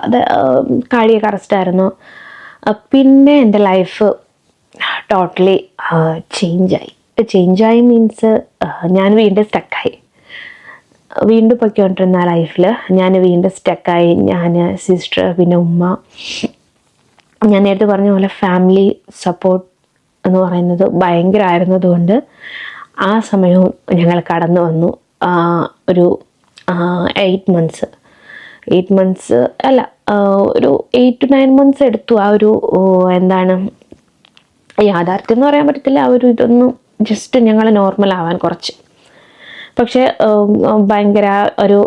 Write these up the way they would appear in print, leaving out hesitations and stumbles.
അത് കാർഡിയക് അറസ്റ്റായിരുന്നു. പിന്നെ എൻ്റെ ലൈഫ് ടോട്ടലി ചേഞ്ചായി മീൻസ് ഞാൻ വീണ്ടും സ്റ്റക്കായി. വീണ്ടും പൊയ്ക്കൊണ്ടിരുന്ന ലൈഫിൽ ഞാൻ വീണ്ടും സ്റ്റക്കായി. ഞാൻ, സിസ്റ്റർ, പിന്നെ ഉമ്മ. ഞാൻ നേരത്തെ പറഞ്ഞ പോലെ ഫാമിലി സപ്പോർട്ട് എന്ന് പറയുന്നത് ഭയങ്കരമായിരുന്നതുകൊണ്ട് ആ സമയവും ഞങ്ങൾ കടന്നു വന്നു. ഒരു 8 മന്ത്സ് അല്ല, ഒരു 8 to 9 months എടുത്തു. ആ ഒരു എന്താണ്, യാഥാർത്ഥ്യം എന്ന് പറയാൻ പറ്റത്തില്ല, ആ ഒരു ഇതൊന്നും ജസ്റ്റ് ഞങ്ങൾ നോർമൽ ആവാൻ കുറച്ച്. പക്ഷേ ഭയങ്കര ഒരു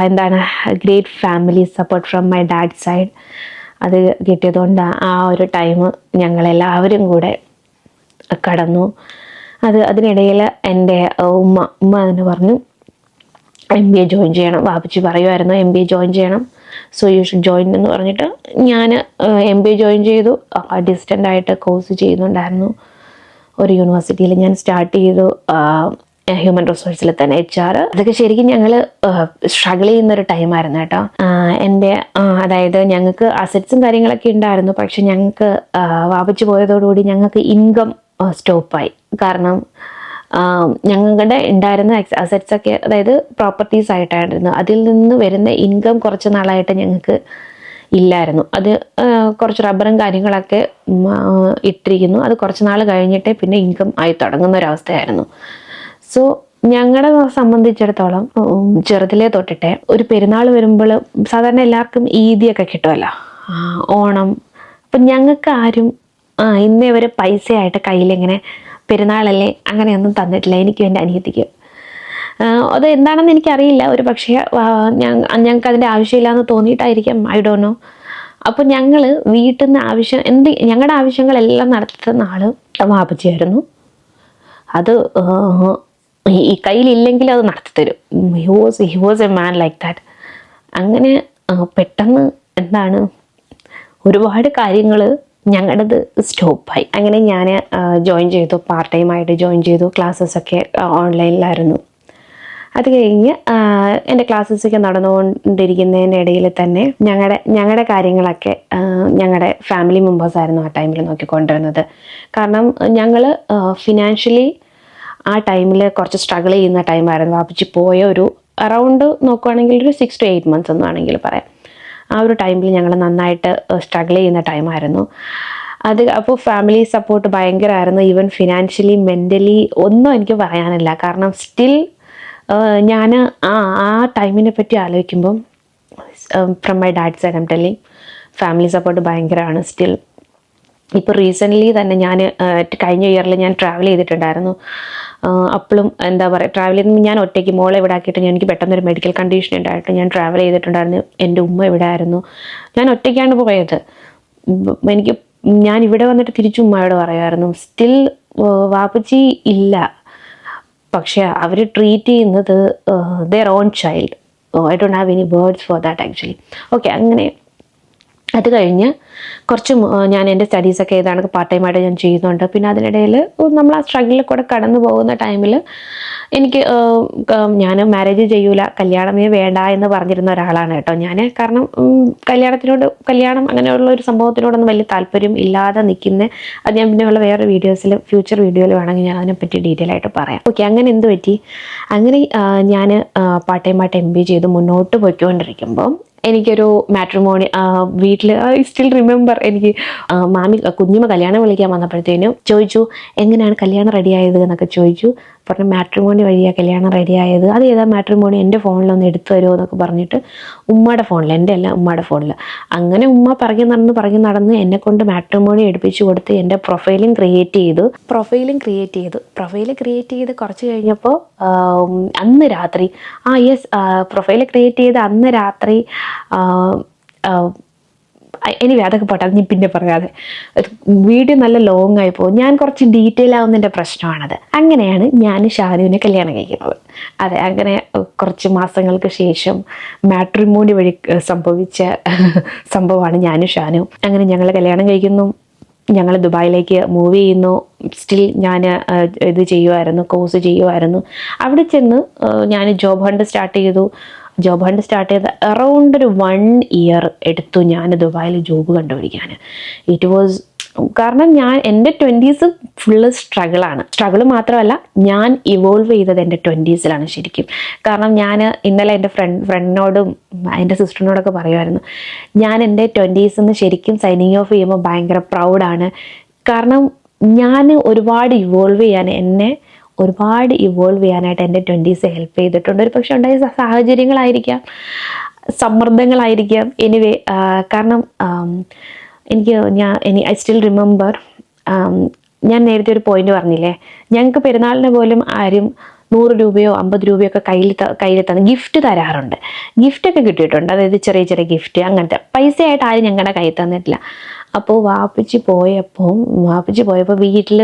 എന്താണ്, great family support from my dad side അത് കിട്ടിയതുകൊണ്ട് ആ ഒരു ടൈം ഞങ്ങളെല്ലാവരും കൂടെ കടന്നു. അതിനിടയിൽ എൻ്റെ ഉമ്മ അതിന് പറഞ്ഞു MBA ജോയിൻ ചെയ്യണം. വാപ്പച്ചി പറയുമായിരുന്നു MBA ജോയിൻ ചെയ്യണം, സോ യു ഷുഡ് ജോയിൻ എന്ന് പറഞ്ഞിട്ട് ഞാൻ MBA ജോയിൻ ചെയ്തു. ഡിസ്റ്റൻ്റായിട്ട് കോഴ്സ് ചെയ്യുന്നുണ്ടായിരുന്നു. ഒരു യൂണിവേഴ്സിറ്റിയിൽ ഞാൻ സ്റ്റാർട്ട് ചെയ്തു, ഹ്യൂമൻ റിസോഴ്സിൽ തന്നെ HR. അതൊക്കെ ശരിക്കും ഞങ്ങൾ സ്ട്രഗിൾ ചെയ്യുന്നൊരു ടൈമായിരുന്നു കേട്ടോ. എൻ്റെ അതായത് ഞങ്ങൾക്ക് അസറ്റ്സും കാര്യങ്ങളൊക്കെ ഉണ്ടായിരുന്നു. പക്ഷെ ഞങ്ങൾക്ക് വാപ്പച്ചി പോയതോടുകൂടി ഞങ്ങൾക്ക് ഇൻകം സ്റ്റോപ്പായി. കാരണം ഞങ്ങളുടെ ഉണ്ടായിരുന്ന അസറ്റ്സ് ഒക്കെ, അതായത് പ്രോപ്പർട്ടീസ് ആയിട്ടായിരുന്നു, അതിൽ നിന്ന് വരുന്ന ഇൻകം കുറച്ച് നാളായിട്ട് ഞങ്ങൾക്ക് ഇല്ലായിരുന്നു. അത് കുറച്ച് റബ്ബറും കാര്യങ്ങളൊക്കെ ഇട്ടിരിക്കുന്നു. അത് കുറച്ച് നാൾ കഴിഞ്ഞിട്ടേ പിന്നെ ഇൻകം ആയി തുടങ്ങുന്ന ഒരവസ്ഥയായിരുന്നു. സോ ഞങ്ങളെ സംബന്ധിച്ചിടത്തോളം ചെറുതിലേ തൊട്ടിട്ടെ ഒരു പെരുന്നാൾ വരുമ്പോൾ സാധാരണ എല്ലാവർക്കും ഈദിയൊക്കെ കിട്ടുമല്ലോ, ഓണം. അപ്പം ഞങ്ങൾക്ക് ആരും ഇന്നേ വരെ പൈസയായിട്ട് കയ്യിലിങ്ങനെ പെരുന്നാളല്ലേ അങ്ങനെയൊന്നും തന്നിട്ടില്ല, എനിക്കും എൻ്റെ അനിയത്തിക്ക്. അത് എന്താണെന്ന് എനിക്കറിയില്ല, ഒരു പക്ഷേ ഞങ്ങൾക്ക് അതിൻ്റെ ആവശ്യമില്ലാന്ന് തോന്നിയിട്ടായിരിക്കാം, ഐ ഡോണ്ട് നോ. അപ്പോൾ ഞങ്ങൾ വീട്ടിൽ നിന്ന് ഞങ്ങളുടെ ആവശ്യങ്ങളെല്ലാം നടത്തുന്ന ആള് വാപ്പച്ചിയായിരുന്നു. അത് ഈ കയ്യിലില്ലെങ്കിൽ അത് നടത്തിത്തരും. He was a man like that. അങ്ങനെ പെട്ടെന്ന് എന്താണ്, ഒരുപാട് കാര്യങ്ങൾ ഞങ്ങളുടേത് സ്റ്റോപ്പായി. അങ്ങനെ ഞാൻ ജോയിൻ ചെയ്തു, പാർട്ട് ടൈം ആയിട്ട് ജോയിൻ ചെയ്തു. ക്ലാസ്സസൊക്കെ ഓൺലൈനിലായിരുന്നു. അത് കഴിഞ്ഞ് എൻ്റെ ക്ലാസ്സസൊക്കെ നടന്നുകൊണ്ടിരിക്കുന്നതിനിടയിൽ തന്നെ ഞങ്ങളുടെ കാര്യങ്ങളൊക്കെ ഞങ്ങളുടെ ഫാമിലി മെമ്പേഴ്സായിരുന്നു ആ ടൈമിൽ നോക്കിക്കൊണ്ടിരുന്നത്. കാരണം ഞങ്ങൾ ഫിനാൻഷ്യലി ആ ടൈമിൽ കുറച്ച് സ്ട്രഗിൾ ചെയ്യുന്ന ടൈമായിരുന്നു. വാപ്പച്ചി പോയ ഒരു അറൗണ്ട് നോക്കുവാണെങ്കിൽ ഒരു 6 to 8 months എന്ന് വേണമെങ്കിൽ പറയാം. ആ ഒരു ടൈമിൽ ഞങ്ങൾ നന്നായിട്ട് സ്ട്രഗിൾ ചെയ്യുന്ന ടൈമായിരുന്നു അത്. അപ്പോൾ ഫാമിലി സപ്പോർട്ട് ഭയങ്കരമായിരുന്നു. ഈവൻ ഫിനാൻഷ്യലി, മെൻ്റലി ഒന്നും എനിക്ക് പറയാനില്ല. കാരണം സ്റ്റിൽ ഞാൻ ആ ടൈമിനെ പറ്റി ആലോചിക്കുമ്പം from my dad side I am telling, family support ഭയങ്കരമാണ് സ്റ്റിൽ. ഇപ്പോൾ റീസെൻ്റ്ലി തന്നെ ഞാൻ കഴിഞ്ഞ ഇയറിൽ ഞാൻ ട്രാവൽ ചെയ്തിട്ടുണ്ടായിരുന്നു. അപ്പോഴും എന്താ പറയുക, ട്രാവൽ ചെയ്യുമ്പോൾ ഞാൻ ഒറ്റയ്ക്ക് മോളെ ഇവിടെ ആക്കിയിട്ട് എനിക്ക് പെട്ടെന്നൊരു മെഡിക്കൽ കണ്ടീഷൻ ഉണ്ടായിട്ട് ഞാൻ ട്രാവൽ ചെയ്തിട്ടുണ്ടായിരുന്നു. എൻ്റെ ഉമ്മ ഇവിടെ ആയിരുന്നു, ഞാൻ ഒറ്റയ്ക്കാണ് പോയത്. ഞാൻ ഇവിടെ വന്നിട്ട് തിരിച്ചു ഉമ്മയോട് പറയുമായിരുന്നു, സ്റ്റിൽ വാപ്പച്ചി ഇല്ല, പക്ഷെ അവർ ട്രീറ്റ് ചെയ്യുന്നത് their own child. I don't have any words for that actually. Okay, അങ്ങനെ അത് കഴിഞ്ഞ് കുറച്ച് ഞാൻ എൻ്റെ സ്റ്റഡീസൊക്കെ ഏതാണ്ട് പാർട്ട് ടൈമായിട്ട് ഞാൻ ചെയ്യുന്നുണ്ട്. പിന്നെ അതിനിടയിൽ നമ്മൾ ആ സ്ട്രഗിളിൽ കൂടെ കടന്നു പോകുന്ന ടൈമിൽ എനിക്ക് ഞാൻ മാരേജ് ചെയ്യൂല, കല്യാണമേ വേണ്ട എന്ന് പറഞ്ഞിരുന്ന ഒരാളാണ് കേട്ടോ ഞാൻ. കാരണം കല്യാണം അങ്ങനെയുള്ള ഒരു സംഭവത്തിനോടൊന്നും വലിയ താല്പര്യം ഇല്ലാതെ നിൽക്കുന്ന, അത് ഞാൻ പിന്നെയുള്ള വേറെ വീഡിയോസിൽ, ഫ്യൂച്ചർ വീഡിയോയിൽ വേണമെങ്കിൽ ഞാൻ അതിനെപ്പറ്റി ഡീറ്റെയിൽ ആയിട്ട് പറയാം. ഓക്കെ, അങ്ങനെ എന്ത് പറ്റി, അങ്ങനെ ഞാൻ പാർട്ട് ടൈമായിട്ട് MBA ചെയ്ത് മുന്നോട്ട് പോയിക്കൊണ്ടിരിക്കുമ്പോൾ എനിക്കൊരു മാട്രിമോണി വീട്ടിൽ, ഐ സ്റ്റിൽ റിമെമ്പർ, എനിക്ക് കുഞ്ഞുമ്മ കല്യാണം വിളിക്കാൻ വന്നപ്പോഴത്തേനും ചോദിച്ചു എങ്ങനെയാണ് കല്യാണം റെഡിയായത് എന്നൊക്കെ ചോദിച്ചു. പറഞ്ഞു മാട്രിമോണി വഴിയാണ് കല്യാണം റെഡിയായത്. അത് ഏതാ മാട്രിമോണി, എൻ്റെ ഫോണിലൊന്ന് എടുത്തു തരുമോ എന്നൊക്കെ പറഞ്ഞിട്ട് ഉമ്മയുടെ ഫോണിൽ, എൻ്റെ അല്ല ഉമ്മയുടെ ഫോണിൽ. അങ്ങനെ ഉമ്മ പറഞ്ഞു നടന്ന് എന്നെ കൊണ്ട് മാട്രിമോണി എടുപ്പിച്ചു കൊടുത്ത് എൻ്റെ പ്രൊഫൈലും ക്രിയേറ്റ് ചെയ്ത് കുറച്ച് കഴിഞ്ഞപ്പോൾ അന്ന് രാത്രി പ്രൊഫൈൽ ക്രിയേറ്റ് ചെയ്ത് അന്ന് രാത്രി എനിവേ അതൊക്കെ പോട്ടെ, അത് ഞാൻ പിന്നെ പറയാതെ, വീഡിയോ നല്ല ലോങ് ആയി പോകും. ഞാൻ കുറച്ച് ഡീറ്റെയിൽ ആവുന്നതിൻ്റെ പ്രശ്നമാണത്. അങ്ങനെയാണ് ഞാൻ ഷാനുവിനെ കല്യാണം കഴിക്കുന്നത്. അതെ, അങ്ങനെ കുറച്ച് മാസങ്ങൾക്ക് ശേഷം മാട്രിമോണി വഴി സംഭവിച്ച സംഭവമാണ് ഞാനും ഷാനുവും. അങ്ങനെ ഞങ്ങൾ കല്യാണം കഴിക്കുന്നു, ഞങ്ങൾ ദുബായിലേക്ക് മൂവ് ചെയ്യുന്നു. സ്റ്റിൽ ഞാൻ കോഴ്സ് ചെയ്യുമായിരുന്നു. അവിടെ ചെന്ന് ഞാൻ ജോബ് ഹണ്ട് സ്റ്റാർട്ട് ചെയ്തു. ജോബ് ഹണ്ട് സ്റ്റാർട്ട് ചെയ്ത അറൗണ്ട് ഒരു 1 ഇയർ എടുത്തു ഞാൻ ദുബായിൽ ജോബ് കണ്ടുപിടിക്കാൻ. ഇറ്റ് വാസ് കാരണം എൻ്റെ 20s ഫുള്ള് സ്ട്രഗിൾ മാത്രമല്ല, ഞാൻ ഇവോൾവ് ചെയ്തത് എൻ്റെ 20സിലാണ് ശരിക്കും. കാരണം ഞാൻ ഇന്നലെ എൻ്റെ ഫ്രണ്ടിനോടും എൻ്റെ സിസ്റ്ററിനോടൊക്കെ പറയുമായിരുന്നു, ഞാൻ എൻ്റെ 20s ശരിക്കും സൈനിങ് ഓഫ് ചെയ്യുമ്പോൾ ഭയങ്കര പ്രൗഡാണ്. കാരണം ഞാൻ ഒരുപാട് ഇവോൾവ് ചെയ്യാനായിട്ട് എൻ്റെ 20s ഹെൽപ്പ് ചെയ്തിട്ടുണ്ട്. ഒരു പക്ഷെ ഉണ്ടായ സാഹചര്യങ്ങളായിരിക്കാം, സമ്മർദ്ദങ്ങളായിരിക്കാം, എനിവേ. കാരണം ഐ സ്റ്റിൽ റിമെമ്പർ, ഞാൻ നേരത്തെ ഒരു പോയിന്റ് പറഞ്ഞില്ലേ, ഞങ്ങൾക്ക് പെരുന്നാളിന് പോലും ആരും 100 രൂപയോ 50 രൂപയോ ഒക്കെ കയ്യിൽ തന്ന് ഗിഫ്റ്റ് തരാറുണ്ട്. ഗിഫ്റ്റൊക്കെ കിട്ടിയിട്ടുണ്ട്, അതായത് ചെറിയ ചെറിയ ഗിഫ്റ്റ്, അങ്ങനത്തെ പൈസയായിട്ട് ആരും ഞങ്ങളുടെ കയ്യിൽ തന്നിട്ടില്ല. അപ്പോൾ വാപ്പച്ചി പോയപ്പോൾ വീട്ടിൽ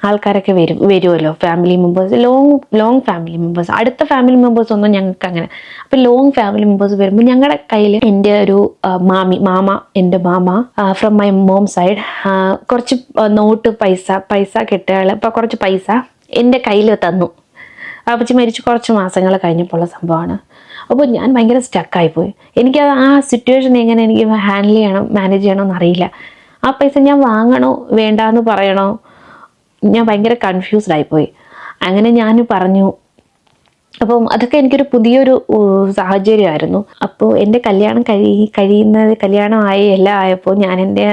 ആൾക്കാരൊക്കെ വരുമല്ലോ, family members, long family members. അടുത്ത ഫാമിലി മെമ്പേഴ്സ് ഒന്നും ഞങ്ങൾക്ക് അങ്ങനെ. അപ്പം ലോങ് ഫാമിലി മെമ്പേഴ്സ് വരുമ്പോൾ ഞങ്ങളുടെ കയ്യിൽ എൻ്റെ ഒരു എൻ്റെ mama from my mom side കുറച്ച് നോട്ട് പൈസ കെട്ടുകൾ, ഇപ്പം കുറച്ച് പൈസ എൻ്റെ കയ്യിൽ തന്നു. അപ്പച്ചി മരിച്ച് കുറച്ച് മാസങ്ങൾ കഴിഞ്ഞപ്പോൾ ഉള്ള സംഭവമാണ്. അപ്പോൾ ഞാൻ ഭയങ്കര സ്റ്റക്കായിപ്പോയി. എനിക്കത് ആ സിറ്റുവേഷൻ എങ്ങനെ എനിക്ക് മാനേജ് ചെയ്യണമെന്ന് അറിയില്ല. ആ പൈസ ഞാൻ വാങ്ങണോ വേണ്ടാന്ന് പറയണോ, ഞാൻ ഭയങ്കര കൺഫ്യൂസ്ഡ് ആയിപ്പോയി. അങ്ങനെ ഞാൻ പറഞ്ഞു. അപ്പം അതൊക്കെ എനിക്കൊരു പുതിയൊരു സാഹചര്യമായിരുന്നു. അപ്പോൾ എൻ്റെ കല്യാണമായി എല്ലാം ആയപ്പോൾ ഞാൻ എൻ്റെ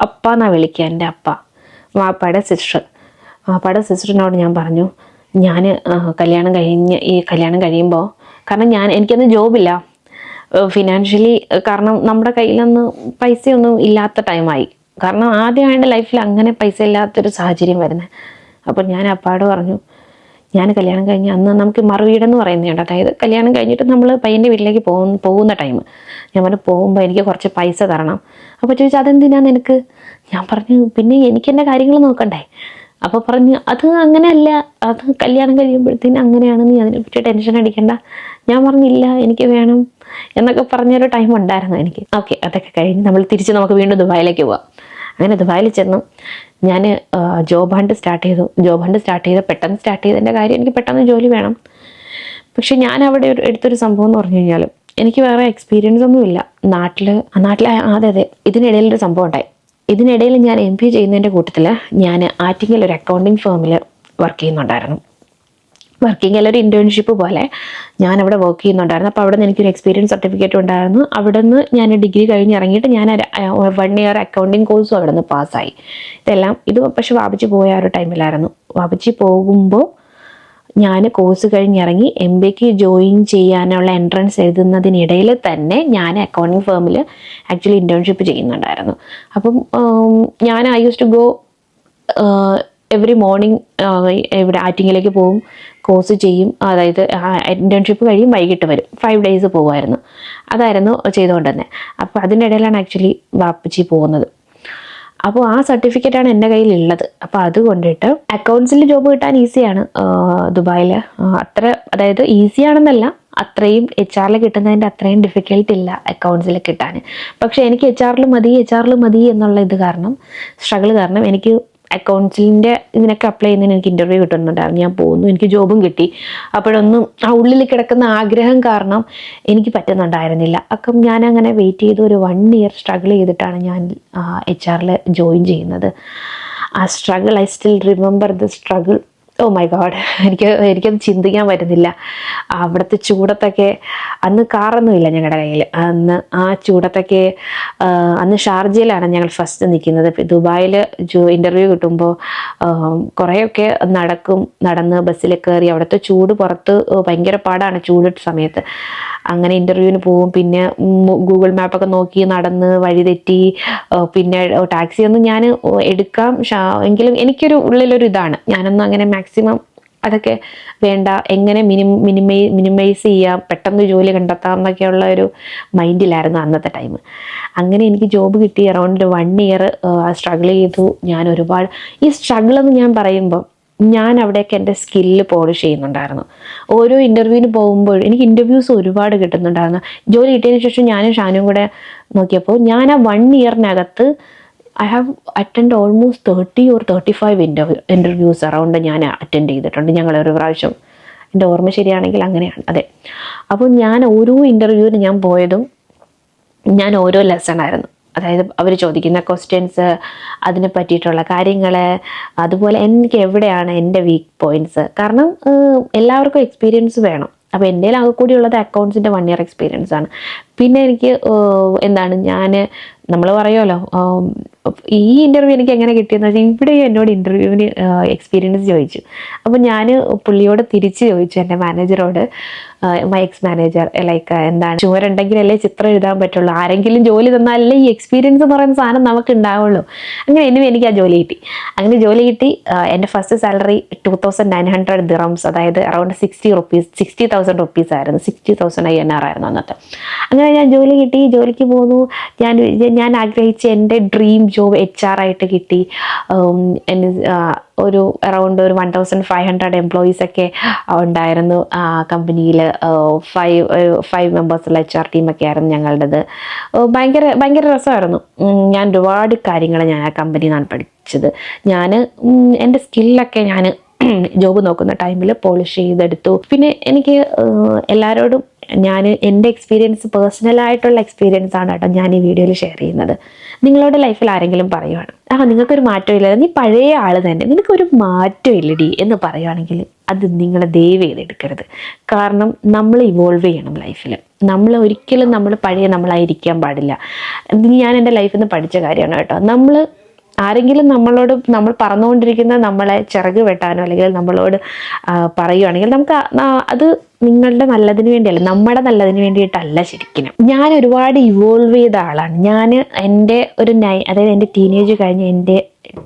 അപ്പ എന്നാണ് വിളിക്കുക, എൻ്റെ അപ്പ, വാപ്പയുടെ സിസ്റ്ററിനോട് ഞാൻ പറഞ്ഞു, ഞാൻ കല്യാണം കഴിയുമ്പോൾ, കാരണം എനിക്കന്ന് ജോബില്ല, ഫിനാൻഷ്യലി, കാരണം നമ്മുടെ കയ്യിലൊന്നും പൈസയൊന്നും ഇല്ലാത്ത ടൈമായി. കാരണം ആദ്യമാണ് എൻ്റെ ലൈഫിൽ അങ്ങനെ പൈസ ഇല്ലാത്തൊരു സാഹചര്യം വരുന്നത്. അപ്പോൾ ഞാൻ അപ്പാട് പറഞ്ഞു, ഞാൻ കല്യാണം കഴിഞ്ഞ് അന്ന് നമുക്ക് മറുവീടെന്ന് പറയുന്നുണ്ട്, അതായത് കല്യാണം കഴിഞ്ഞിട്ട് നമ്മൾ പയ്യൻ്റെ വീട്ടിലേക്ക് പോകുന്ന ടൈം. ഞാൻ പറഞ്ഞു, പോകുമ്പോൾ എനിക്ക് കുറച്ച് പൈസ തരണം. അപ്പോൾ ചോദിച്ചാൽ അതെന്തിനാണ് നിനക്ക്? ഞാൻ പറഞ്ഞു, പിന്നെ എനിക്ക് എൻ്റെ കാര്യങ്ങൾ നോക്കണ്ടേ. അപ്പോൾ പറഞ്ഞു, അത് അങ്ങനെയല്ല, അത് കല്യാണം കഴിയുമ്പോഴത്തേന് അങ്ങനെയാണ്, നീ അതിനെപ്പറ്റി ടെൻഷൻ അടിക്കണ്ട. ഞാൻ പറഞ്ഞില്ല, എനിക്ക് വേണം എന്നൊക്കെ പറഞ്ഞൊരു ടൈം ഉണ്ടായിരുന്നു എനിക്ക്. ഓക്കെ, അതൊക്കെ കഴിഞ്ഞ് നമുക്ക് വീണ്ടും ദുബായിലേക്ക് പോവാം. അങ്ങനെ ദുബായിൽ ചെന്നു ഞാൻ ജോബ് ഹണ്ട് സ്റ്റാർട്ട് ചെയ്ത് പെട്ടെന്ന് സ്റ്റാർട്ട് ചെയ്തതിൻ്റെ കാര്യം, എനിക്ക് പെട്ടെന്ന് ജോലി വേണം. പക്ഷെ ഞാൻ അവിടെ എടുത്തൊരു സംഭവം എന്ന് പറഞ്ഞു കഴിഞ്ഞാൽ, എനിക്ക് വേറെ എക്സ്പീരിയൻസ് ഒന്നുമില്ല നാട്ടിൽ. അതെ, ഇതിനിടയിലൊരു സംഭവം ഉണ്ടായി. ഇതിനിടയിൽ ഞാൻ MBA ചെയ്യുന്നതിൻ്റെ കൂട്ടത്തിൽ ഞാൻ ആറ്റിങ്ങൽ ഒരു അക്കൗണ്ടിങ് ഫേമിൽ വർക്ക് ചെയ്യുന്നുണ്ടായിരുന്നു. ഒരു ഇന്റേൺഷിപ്പ് പോലെ ഞാൻ അവിടെ വർക്ക് ചെയ്യുന്നുണ്ടായിരുന്നു. അപ്പോൾ അവിടെ നിന്ന് എനിക്കൊരു എക്സ്പീരിയൻസ് സർട്ടിഫിക്കറ്റ് ഉണ്ടായിരുന്നു. അവിടെ നിന്ന് ഞാൻ ഡിഗ്രി കഴിഞ്ഞ് ഇറങ്ങിയിട്ട് ഞാൻ 1 ഇയർ അക്കൗണ്ടിങ് കോഴ്സും അവിടെ നിന്ന് പാസ്സായി. ഇത് പക്ഷെ വാപ്പച്ചി പോയ ആ ഒരു ടൈമിലായിരുന്നു. വാപ്പച്ചി പോകുമ്പോൾ ഞാൻ കോഴ്സ് കഴിഞ്ഞിറങ്ങി MBAക്ക് ജോയിൻ ചെയ്യാനുള്ള എൻട്രൻസ് എഴുതുന്നതിനിടയിൽ തന്നെ ഞാൻ അക്കൗണ്ടിങ് ഫേമിൽ ആക്ച്വലി ഇന്റേൺഷിപ്പ് ചെയ്യുന്നുണ്ടായിരുന്നു. അപ്പം ഞാൻ I use to go every morning ഇവിടെ ആറ്റിങ്ങിലേക്ക് പോകും, കോഴ്സ് ചെയ്യും, അതായത് ഇന്റേൺഷിപ്പ് കഴിയും, വൈകിട്ട് വരും, 5 days പോകുമായിരുന്നു. അതായിരുന്നു ചെയ്തുകൊണ്ടിരുന്നത്. അപ്പോൾ അതിനിടയിലാണ് ആക്ച്വലി വാപ്പച്ചി പോകുന്നത്. അപ്പോൾ ആ സർട്ടിഫിക്കറ്റാണ് എൻ്റെ കയ്യിലുള്ളത്. അപ്പോൾ അതുകൊണ്ടിട്ട് അക്കൗണ്ട്സിൽ ജോബ് കിട്ടാൻ ഈസിയാണ് ദുബായിൽ. അതായത് ഈസിയാണെന്നല്ല, അത്രയും HR കിട്ടുന്നതിൻ്റെ അത്രയും ഡിഫിക്കൽട്ട് ഇല്ല അക്കൗണ്ട്സിൽ കിട്ടാൻ. പക്ഷേ എനിക്ക് HR മതി എന്നുള്ള സ്ട്രഗിൾ കാരണം എനിക്ക് അക്കൗണ്ട്സിൻ്റെ ഇതിനൊക്കെ അപ്ലൈ ചെയ്യുന്നതിന് എനിക്ക് ഇൻ്റർവ്യൂ കിട്ടുന്നുണ്ടായിരുന്നു. ഞാൻ പോകുന്നു, എനിക്ക് ജോബും കിട്ടി. അപ്പോഴൊന്നും ആ ഉള്ളിൽ കിടക്കുന്ന ആഗ്രഹം കാരണം എനിക്ക് പറ്റുന്നുണ്ടായിരുന്നില്ല. അപ്പം ഞാൻ അങ്ങനെ വെയിറ്റ് ചെയ്ത് ഒരു 1 ഇയർ സ്ട്രഗിൾ ചെയ്തിട്ടാണ് ഞാൻ HR ജോയിൻ ചെയ്യുന്നത്. ആ struggle, I still remember the struggle. Oh my god, എനിക്കത് ചിന്തിക്കാൻ പറ്റുന്നില്ല. അവിടുത്തെ ചൂടത്തൊക്കെ, അന്ന് കാറൊന്നുമില്ല ഞങ്ങളുടെ കയ്യിൽ. അന്ന് ആ ചൂടത്തൊക്കെ, അന്ന് ഷാർജയിലാണ് ഞങ്ങൾ ഫസ്റ്റ് നിൽക്കുന്നത്. ദുബായിൽ ഇൻ്റർവ്യൂ കിട്ടുമ്പോൾ കുറേയൊക്കെ നടന്ന് ബസ്സിൽ കയറി, അവിടുത്തെ ചൂട് പുറത്ത് ഭയങ്കര പാടാണ് ചൂട് സമയത്ത്. അങ്ങനെ ഇൻ്റർവ്യൂവിന് പോവും. പിന്നെ ഗൂഗിൾ മാപ്പൊക്കെ നോക്കി നടന്ന് വഴി തെറ്റി, പിന്നെ ടാക്സിയൊന്നും ഞാൻ എടുക്കാം, എങ്കിലും എനിക്കൊരു ഉള്ളിലൊരു ഇതാണ്, ഞാനൊന്നും അങ്ങനെ മാക്സിമം അതൊക്കെ വേണ്ട, എങ്ങനെ മിനിമൈസ് ചെയ്യാം, പെട്ടെന്ന് ജോലി കണ്ടെത്താം എന്നൊക്കെയുള്ള ഒരു മൈൻഡിലായിരുന്നു അന്നത്തെ ടൈം. അങ്ങനെ എനിക്ക് ജോബ് കിട്ടി. അറൗണ്ട് 1 ഇയർ സ്ട്രഗിൾ ചെയ്തു ഞാൻ ഒരുപാട്. ഈ സ്ട്രഗിൾ എന്ന് ഞാൻ പറയുമ്പോൾ ഞാൻ അവിടെയൊക്കെ എൻ്റെ സ്കില്ല് പോളിഷ് ചെയ്യുന്നുണ്ടായിരുന്നു. ഓരോ ഇൻ്റർവ്യൂവിന് പോകുമ്പോൾ എനിക്ക് ഇൻ്റർവ്യൂസ് ഒരുപാട് കിട്ടുന്നുണ്ടായിരുന്നു. ജോലി കിട്ടിയതിന് ശേഷം ഞാനും ഷാനും കൂടെ നോക്കിയപ്പോൾ ഞാൻ ആ 1 ഇയറിനകത്ത് I have attend almost 30 or 35 interviews around ഞാൻ അറ്റൻഡ് ചെയ്തിട്ടുണ്ട്. ഞങ്ങളൊരു പ്രാവശ്യം എൻ്റെ ഓർമ്മ ശരിയാണെങ്കിൽ അങ്ങനെയാണ്. അതെ. അപ്പോൾ ഞാൻ ഓരോ ഇൻ്റർവ്യൂവിന് ഞാൻ പോയതും ഞാൻ ഓരോ ലെസൺ ആയിരുന്നു. അതായത് അവർ ചോദിക്കുന്ന ക്വസ്റ്റ്യൻസ്, അതിനെ പറ്റിയിട്ടുള്ള കാര്യങ്ങൾ, അതുപോലെ എനിക്ക് എവിടെയാണ് എൻ്റെ വീക്ക് പോയിൻറ്റ്സ്. കാരണം എല്ലാവർക്കും എക്സ്പീരിയൻസ് വേണം. അപ്പോൾ എൻ്റെ ആകെ കൂടിയുള്ളത് അക്കൗണ്ട്സിൻ്റെ 1 ഇയർ എക്സ്പീരിയൻസ് ആണ്. പിന്നെ എനിക്ക് എന്താണ്, നമ്മൾ പറയുമല്ലോ ഈ ഇൻ്റർവ്യൂ എനിക്ക് എങ്ങനെ കിട്ടിയെന്ന് വെച്ചാൽ, ഇവിടെ എന്നോട് ഇൻ്റർവ്യൂവിന് എക്സ്പീരിയൻസ് ചോദിച്ചു. അപ്പോൾ ഞാൻ പുള്ളിയോട് തിരിച്ച് ചോദിച്ചു, എൻ്റെ മാനേജറോട്, മൈ എക്സ് മാനേജർ, ലൈക്ക് എന്താണ്, ചുവരുണ്ടെങ്കിലല്ലേ ചിത്രം എഴുതാൻ പറ്റുള്ളൂ, ആരെങ്കിലും ജോലി തന്നാലല്ലേ ഈ എക്സ്പീരിയൻസ് എന്ന് പറയുന്ന സാധനം നമുക്ക് ഉണ്ടാവുള്ളൂ. അങ്ങനെ എനിക്ക് ആ ജോലി കിട്ടി. അങ്ങനെ ജോലി കിട്ടി. എൻ്റെ ഫസ്റ്റ് സാലറി 2,900 dirhams, അതായത് അറൗണ്ട് 60,000 rupees ആയിരുന്നു. 60,000 INR ആയിരുന്നു അന്നത്തെ. അങ്ങനെ ഞാൻ ജോലി കിട്ടി, ജോലിക്ക് പോന്നു. ഞാൻ ആഗ്രഹിച്ച എൻ്റെ ഡ്രീം ജോബ് HR ആയിട്ട് കിട്ടി. ഒരു അറൗണ്ട് 1,500 എംപ്ലോയീസ് ഒക്കെ ഉണ്ടായിരുന്നു ആ കമ്പനിയിൽ. 5 മെമ്പേഴ്സുള്ള HR ടീമൊക്കെ ആയിരുന്നു ഞങ്ങളുടേത്. ഭയങ്കര രസമായിരുന്നു. ഞാൻ ഒരുപാട് കാര്യങ്ങൾ ഞാൻ ആ കമ്പനിയിൽ നിന്നാണ് പഠിച്ചത്. ഞാൻ എൻ്റെ സ്കില്ലൊക്കെ ഞാൻ ജോബ് നോക്കുന്ന ടൈമിൽ പോളിഷ് ചെയ്തെടുത്തു. പിന്നെ എനിക്ക് എല്ലാവരോടും ഞാൻ എൻ്റെ എക്സ്പീരിയൻസ്, പേഴ്സണലായിട്ടുള്ള എക്സ്പീരിയൻസ് ആണ് കേട്ടോ ഞാൻ ഈ വീഡിയോയിൽ ഷെയർ ചെയ്യുന്നത്. നിങ്ങളുടെ ലൈഫിൽ ആരെങ്കിലും പറയുവാണ്, നിങ്ങൾക്കൊരു മാറ്റമില്ല, നീ പഴയ ആൾ തന്നെ, നിനക്കൊരു മാറ്റം ഇല്ലടി എന്ന് പറയുവാണെങ്കിൽ, അത് നിങ്ങൾ ദയവ് ചെയ്തെടുക്കരുത്. കാരണം നമ്മൾ ഇവോൾവ് ചെയ്യണം ലൈഫിൽ. നമ്മൾ ഒരിക്കലും പഴയ നമ്മളായിരിക്കാൻ പാടില്ല. ഞാൻ എൻ്റെ ലൈഫിൽ നിന്ന് പഠിച്ച കാര്യമാണ് കേട്ടോ. ആരെങ്കിലും നമ്മൾ പറന്നുകൊണ്ടിരിക്കുന്ന നമ്മളെ ചിറക് വെട്ടാനോ അല്ലെങ്കിൽ നമ്മളോട് പറയുകയാണെങ്കിൽ അത് നിങ്ങളുടെ നല്ലതിന് വേണ്ടിയല്ല, നമ്മുടെ നല്ലതിന് വേണ്ടിയിട്ടല്ല ശരിക്കും. ഞാൻ ഒരുപാട് ഇവോൾവ് ചെയ്ത ആളാണ്. ഞാൻ എൻ്റെ അതായത് എൻ്റെ ടീനേജ് കഴിഞ്ഞ് എൻ്റെ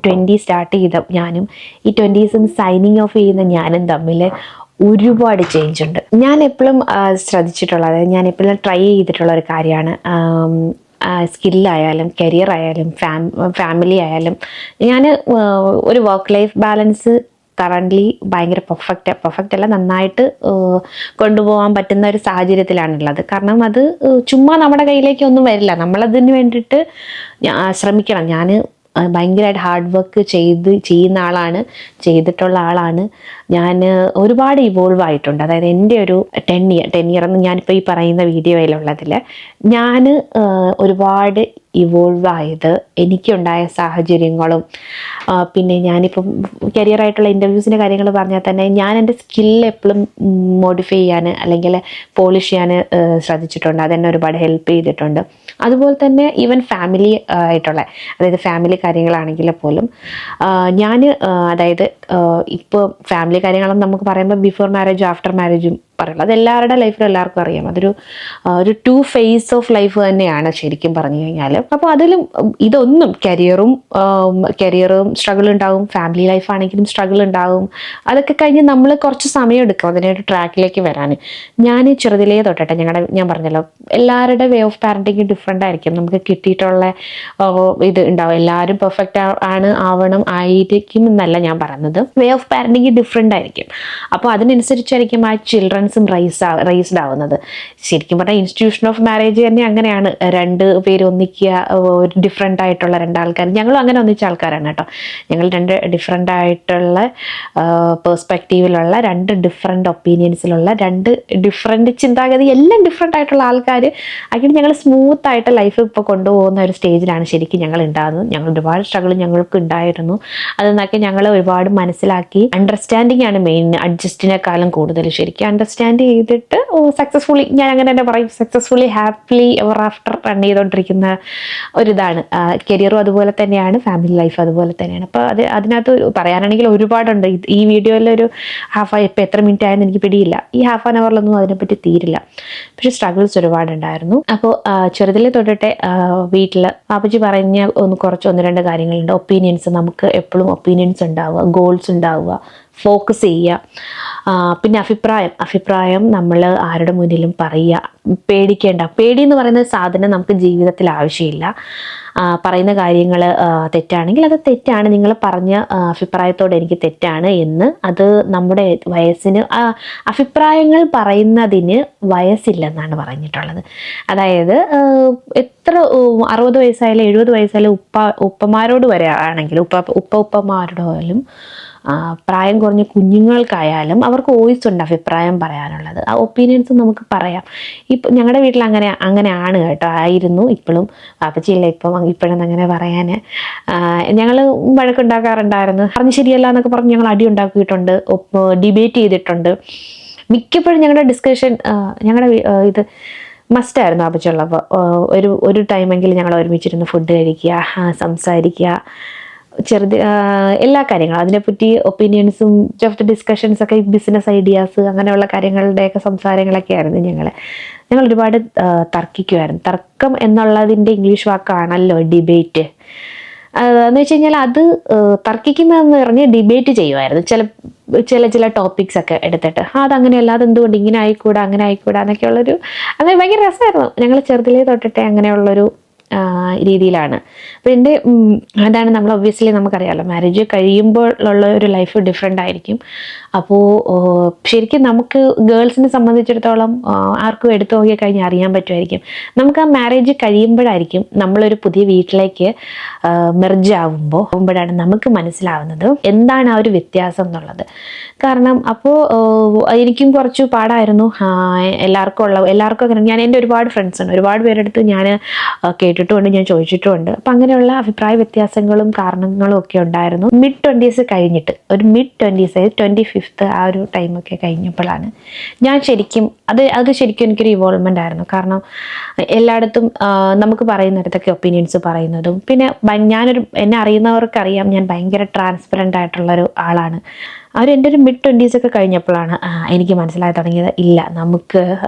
20 സ്റ്റാർട്ട് ചെയ്ത ഞാനും ഈ 20s സൈനിങ് ഓഫ് ചെയ്യുന്ന ഞാനും തമ്മിൽ ഒരുപാട് ചേഞ്ച് ഉണ്ട്. ഞാൻ എപ്പോഴും ശ്രദ്ധിച്ചിട്ടുള്ള, അതായത് ഞാൻ എപ്പോഴും ട്രൈ ചെയ്തിട്ടുള്ള ഒരു കാര്യമാണ്, സ്കില്ലായാലും കരിയർ ആയാലും ഫാമിലി ആയാലും, ഞാൻ ഒരു വർക്ക് ലൈഫ് ബാലൻസ് കറൻ്റ്ലി ഭയങ്കര പെർഫെക്റ്റ് അല്ല, നന്നായിട്ട് കൊണ്ടുപോകാൻ പറ്റുന്ന ഒരു സാഹചര്യത്തിലാണുള്ളത്. കാരണം അത് ചുമ്മാ നമ്മുടെ കയ്യിലേക്കൊന്നും വരില്ല. നമ്മളതിന് വേണ്ടിയിട്ട് ശ്രമിക്കണം. ഞാൻ ഭയങ്കരമായിട്ട് ഹാർഡ് വർക്ക് ചെയ്യുന്ന ആളാണ്, ചെയ്തിട്ടുള്ള ആളാണ്. ഞാൻ ഒരുപാട് ഇവോൾവ് ആയിട്ടുണ്ട്. അതായത് എൻ്റെ ഒരു 10 ഇയർ എന്ന് ഞാനിപ്പോൾ ഈ പറയുന്ന വീഡിയോയിലുള്ളതിൽ ഞാൻ ഒരുപാട് ഇവോൾവ് ആയത് എനിക്കുണ്ടായ സാഹചര്യങ്ങളും, പിന്നെ ഞാനിപ്പം കരിയറായിട്ടുള്ള ഇൻ്റർവ്യൂസിൻ്റെ കാര്യങ്ങൾ പറഞ്ഞാൽ തന്നെ ഞാൻ എൻ്റെ സ്കില്ല് എപ്പോഴും മോഡിഫൈ ചെയ്യാൻ അല്ലെങ്കിൽ പോളിഷ് ചെയ്യാൻ ശ്രദ്ധിച്ചിട്ടുണ്ട്. അതെന്നെ ഒരുപാട് ഹെൽപ്പ് ചെയ്തിട്ടുണ്ട്. അതുപോലെ തന്നെ ഈവൻ ഫാമിലി ആയിട്ടുള്ള, അതായത് ഫാമിലി കാര്യങ്ങളാണെങ്കിൽ പോലും ഞാൻ അതായത് ഇപ്പോൾ ഫാമിലി കാര്യങ്ങളെന്ന് നമുക്ക് പറയുമ്പോൾ ബിഫോർ മാരേജും ആഫ്റ്റർ മാരേജും പറയുള്ളൂ. അത് എല്ലാവരുടെ ലൈഫിലും എല്ലാവർക്കും അറിയാം. അതൊരു 2 ഫേസ് ഓഫ് ലൈഫ് തന്നെയാണ് ശരിക്കും പറഞ്ഞു കഴിഞ്ഞാൽ. അപ്പോൾ അതിലും ഇതൊന്നും കരിയറും സ്ട്രഗിൾ ഉണ്ടാവും, ഫാമിലി ലൈഫ് ആണെങ്കിലും സ്ട്രഗിൾ ഉണ്ടാവും. അതൊക്കെ കഴിഞ്ഞ് നമ്മൾ കുറച്ച് സമയം എടുക്കും അതിനൊരു ട്രാക്കിലേക്ക് വരാൻ. ഞാൻ ചെറുതിലേ തൊട്ടെ ഞാൻ പറഞ്ഞല്ലോ, എല്ലാവരുടെ വേ ഓഫ് പാരൻറ്റിങ് ഡിഫറെൻ്റ് ആയിരിക്കും. നമുക്ക് കിട്ടിയിട്ടുള്ള ഇത് ഉണ്ടാവും. എല്ലാവരും പെർഫെക്റ്റ് ആയിരിക്കും എന്നല്ല ഞാൻ പറയുന്നത്. വേ ഓഫ് പാരൻറ്റിങ് ഡിഫറെൻ്റ് ആയിരിക്കും. അപ്പോൾ അതിനനുസരിച്ചായിരിക്കും ആ ചിൽഡ്രൻസും റൈസ്ഡ് ആവുന്നത്. ശരിക്കും പറഞ്ഞാൽ ഇൻസ്റ്റിറ്റ്യൂഷൻ ഓഫ് മാരേജ് തന്നെ അങ്ങനെയാണ്. 2 പേര് ഒന്നിക്കുക, ഡിഫറെൻ്റ് ആയിട്ടുള്ള 2 ആൾക്കാർ. ഞങ്ങളും അങ്ങനെ ഒന്നിച്ച ആൾക്കാരാണ് കേട്ടോ. ഞങ്ങൾ 2 ഡിഫറെൻ്റ് ആയിട്ടുള്ള പേഴ്സ്പെക്റ്റീവിലുള്ള, 2 ഡിഫറെൻ്റ് ഒപ്പീനിയൻസിലുള്ള, 2 ഡിഫറെൻ്റ് ചിന്താഗതി, എല്ലാം ഡിഫറെൻ്റ് ആയിട്ടുള്ള ആൾക്കാർ. അങ്ങനെ ഞങ്ങൾ സ്മൂത്തായിട്ട് ലൈഫ് ഇപ്പോൾ കൊണ്ടുപോകുന്ന ഒരു സ്റ്റേജിലാണ് ശരിക്കും ഞങ്ങൾ ഉണ്ടാകുന്നത്. ഞങ്ങൾ ഒരുപാട് സ്ട്രഗിൾ ഞങ്ങൾക്ക് ഉണ്ടായിരുന്നു. അതെന്നൊക്കെ ഞങ്ങൾ ഒരുപാട് മനസ്സിലാക്കി. അണ്ടർസ്റ്റാൻഡിങ് ആണ് മെയിൻ, അഡ്ജസ്റ്റിനേക്കാളും കൂടുതൽ. ശരിക്കും അണ്ടർസ്റ്റാൻഡ് ചെയ്തിട്ട് സക്സസ്ഫുള്ളി, ഞാൻ അങ്ങനെ തന്നെ പറയും, successfully happily ever after run ചെയ്തുകൊണ്ടിരിക്കുന്ന ഒരിതാണ്. കരിയറും അതുപോലെ തന്നെയാണ്, ഫാമിലി ലൈഫ് അതുപോലെ തന്നെയാണ്. അപ്പോൾ അതിനകത്ത് പറയാനാണെങ്കിൽ ഒരുപാടുണ്ട്. ഈ വീഡിയോയിലൊരു ഇപ്പം എത്ര മിനിറ്റ് ആയെന്ന് എനിക്ക് പിടിയില്ല. ഈ ഹാഫ് ആൻ അവറിലൊന്നും അതിനെപ്പറ്റി തീരില്ല. പക്ഷെ സ്ട്രഗിൾസ് ഒരുപാടുണ്ടായിരുന്നു. അപ്പോൾ ചെറുതിലെ തൊട്ടിട്ട് വീട്ടിൽ പാപ്പച്ചി പറഞ്ഞ കുറച്ച് 1-2 കാര്യങ്ങളുണ്ട്. ഒപ്പീനിയൻസ്, നമുക്ക് എപ്പോഴും ഒപ്പീനിയൻസ് ഉണ്ടാവുക, ഗോൾസ് ഉണ്ടാവുക, ഫോക്കസ് ചെയ്യുക. പിന്നെ അഭിപ്രായം നമ്മൾ ആരുടെ മുന്നിലും പറയുക. പേടി എന്ന് പറയുന്ന സാധനം നമുക്ക് ജീവിതത്തിൽ ആവശ്യമില്ല. പറയുന്ന കാര്യങ്ങൾ തെറ്റാണെങ്കിൽ അത് തെറ്റാണ്, നിങ്ങൾ പറഞ്ഞ അഭിപ്രായത്തോട് എനിക്ക് തെറ്റാണ് എന്ന്, അത് നമ്മുടെ വയസ്സിന് അഭിപ്രായങ്ങൾ പറയുന്നതിന് വയസ്സില്ലെന്നാണ് പറഞ്ഞിട്ടുള്ളത്. അതായത് എത്ര 60 വയസ്സായാലും 70 വയസ്സായാലും ഉപ്പമാരോട് വരെ ആണെങ്കിലും ഉപ്പമാരോട് പോലും പ്രായം കുറഞ്ഞ കുഞ്ഞുങ്ങൾക്കായാലും അവർക്ക് വോയിസ് ഉണ്ട് അഭിപ്രായം പറയാനുള്ളത്. ആ ഒപ്പീനിയൻസ് നമുക്ക് പറയാം. ഇപ്പം ഞങ്ങളുടെ വീട്ടിൽ അങ്ങനെയാണ് കേട്ടോ, ആയിരുന്നു. ഇപ്പോഴും പാപ്പച്ചിയില്ല, ഇപ്പോഴും അങ്ങനെ പറയാൻ ഞങ്ങൾ വഴക്കുണ്ടാക്കാറുണ്ടായിരുന്നു. പറഞ്ഞ് ശരിയല്ല എന്നൊക്കെ പറഞ്ഞ് ഞങ്ങൾ അടി ഉണ്ടാക്കിയിട്ടുണ്ട്, ഡിബേറ്റ് ചെയ്തിട്ടുണ്ട്. മിക്കപ്പോഴും ഞങ്ങളുടെ ഡിസ്കഷൻ ഇത് മസ്റ്റായിരുന്നു പാപ്പച്ചിയുള്ളപ്പോൾ. ഒരു ടൈമെങ്കിലും ഞങ്ങൾ ഒരുമിച്ചിരുന്ന് ഫുഡ് കഴിക്കുക, സംസാരിക്കുക, എല്ലാ കാര്യങ്ങളും അതിനെപ്പറ്റി ഒപ്പീനിയൻസും ഡിസ്കഷൻസ് ഒക്കെ, ബിസിനസ് ഐഡിയാസ്, അങ്ങനെയുള്ള കാര്യങ്ങളുടെയൊക്കെ സംസാരങ്ങളൊക്കെ ആയിരുന്നു. ഞങ്ങൾ ഒരുപാട് തർക്കിക്കുമായിരുന്നു. തർക്കം എന്നുള്ളതിൻ്റെ ഇംഗ്ലീഷ് വാക്കാണല്ലോ ഡിബേറ്റ്. എന്ന് വെച്ച് കഴിഞ്ഞാൽ അത് തർക്കിക്കുന്നതെന്ന് പറഞ്ഞ് ഡിബേറ്റ് ചെയ്യുമായിരുന്നു. ചില ടോപ്പിക്സ് ഒക്കെ എടുത്തിട്ട് അതങ്ങനെയല്ല, അതെന്തുകൊണ്ട് ഇങ്ങനെ ആയിക്കൂടാ, അങ്ങനെ ആയിക്കൂടാ എന്നൊക്കെയുള്ളൊരു, അങ്ങനെ ഭയങ്കര രസമായിരുന്നു. ഞങ്ങൾ ചെറുതിലേ തൊട്ടിട്ടേ അങ്ങനെയുള്ളൊരു രീതിയിലാണ്. അപ്പോൾ അതാണ് നമ്മൾ ഒബ്വിയസ്ലി നമുക്കറിയാമല്ലോ, മാരേജ് കഴിയുമ്പോഴുള്ള ഒരു ലൈഫ് ഡിഫറെൻ്റ് ആയിരിക്കും. അപ്പോൾ ശരിക്കും നമുക്ക് ഗേൾസിനെ സംബന്ധിച്ചിടത്തോളം ആർക്കും എടുത്തു നോക്കി കഴിഞ്ഞാൽ അറിയാൻ പറ്റുമായിരിക്കും. നമുക്ക് ആ മാരേജ് കഴിയുമ്പോഴായിരിക്കും നമ്മളൊരു പുതിയ വീട്ടിലേക്ക് മെർജ് ആവുമ്പോഴാണ് നമുക്ക് മനസ്സിലാവുന്നത് എന്താണ് ആ ഒരു വ്യത്യാസം എന്നുള്ളത്. കാരണം അപ്പോൾ എനിക്കും കുറച്ച് പാടായിരുന്നു. എല്ലാവർക്കും അങ്ങനെ, ഞാൻ എൻ്റെ ഒരുപാട് ഫ്രണ്ട്സ് ഉണ്ട്, ഒരുപാട് പേരെടുത്ത് ഞാൻ കേട്ടിട്ടുമുണ്ട്, ഞാൻ ചോദിച്ചിട്ടുമുണ്ട്. അപ്പം അങ്ങനെയുള്ള അഭിപ്രായ വ്യത്യാസങ്ങളും കാരണങ്ങളും ഒക്കെ ഉണ്ടായിരുന്നു. mid-20s കഴിഞ്ഞിട്ട്, ഒരു mid-20s 25th ആ ഒരു ടൈമൊക്കെ കഴിഞ്ഞപ്പോഴാണ് ഞാൻ ശരിക്കും അത് ശരിക്കും എനിക്കൊരു ഇവോൾവ്മെൻ്റ് ആയിരുന്നു. കാരണം എല്ലായിടത്തും നമുക്ക് പറയുന്നിടത്തൊക്കെ ഒപ്പീനിയൻസ് പറയുന്നതും, പിന്നെ എന്നെ അറിയുന്നവർക്കറിയാം ഞാൻ ഭയങ്കര ട്രാൻസ്പെറൻ്റ് ആയിട്ടുള്ളൊരു ആളാണ്. എൻ്റെ ഒരു mid-20s ഒക്കെ കഴിഞ്ഞപ്പോഴാണ് എനിക്ക് മനസ്സിലായി തുടങ്ങിയത്, ഇല്ല, നമുക്ക്